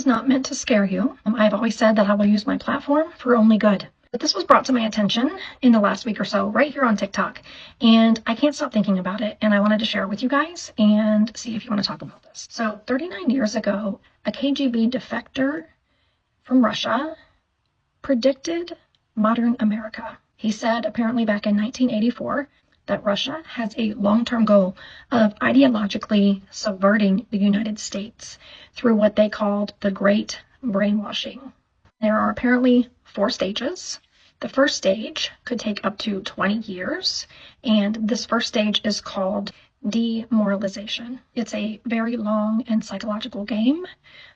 not meant to scare you. I've always said that I will use my platform for only good. But this was brought to my attention in the last week or so, right here on TikTok, and I can't stop thinking about it, and I wanted to share it with you guys and see if you want to talk about this. So 39 years ago, a KGB defector from Russia predicted modern America. He said, apparently back in 1984, that Russia has a long-term goal of ideologically subverting the United States through what they called the Great Brainwashing. There are apparently 4 stages. The first stage could take up to 20 years, and this first stage is called demoralization. It's a very long and psychological game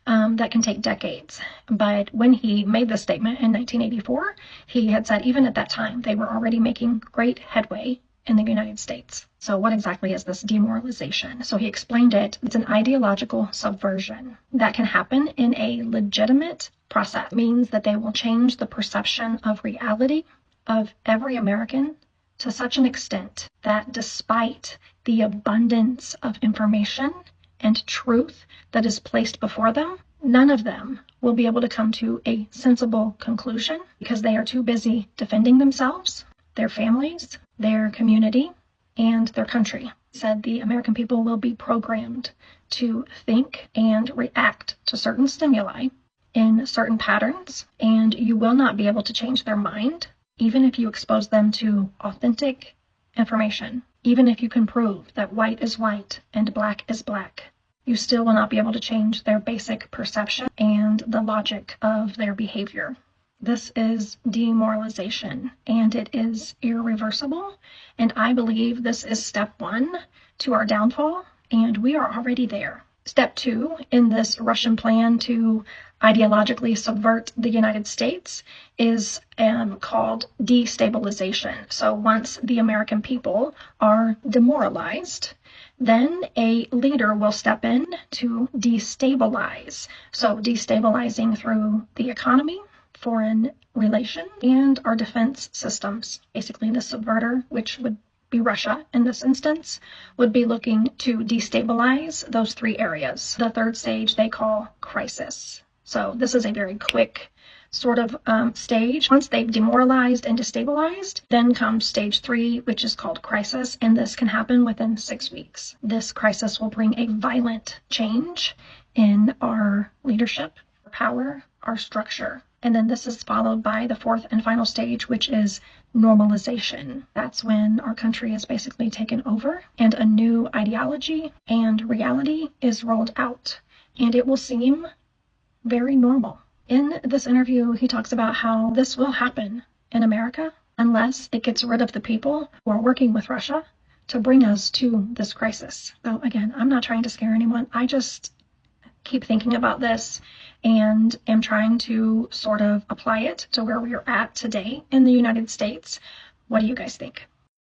that can take decades. But when he made this statement in 1984, he had said even at that time they were already making great headway in the United States. So what exactly is this demoralization? So he explained it. It's an ideological subversion that can happen in a legitimate process. It means that they will change the perception of reality of every American to such an extent that despite the abundance of information and truth that is placed before them, none of them will be able to come to a sensible conclusion because they are too busy defending themselves, their families, their community, and their country. He said the American people will be programmed to think and react to certain stimuli in certain patterns, and you will not be able to change their mind, even if you expose them to authentic information. Even if you can prove that white is white and black is black, you still will not be able to change their basic perception and the logic of their behavior. This is demoralization, and it is irreversible. And I believe this is step 1 to our downfall, and we are already there. Step 2 in this Russian plan to ideologically subvert the United States is called destabilization. So once the American people are demoralized, then a leader will step in to destabilize. So destabilizing through the economy, foreign relations, and our defense systems. Basically, the subverter, which would be Russia in this instance, would be looking to destabilize those 3 areas. The third stage they call crisis. So this is a very quick sort of stage. Once they've demoralized and destabilized, then comes stage 3, which is called crisis, and this can happen within 6 weeks. This crisis will bring a violent change in our leadership, our power, our structure. And then this is followed by the 4th and final stage, which is normalization. That's when our country is basically taken over and a new ideology and reality is rolled out. And it will seem very normal. In this interview, he talks about how this will happen in America unless it gets rid of the people who are working with Russia to bring us to this crisis. So again, I'm not trying to scare anyone. I just keep thinking about this and am trying to sort of apply it to where we are at today in the United States. What do you guys think?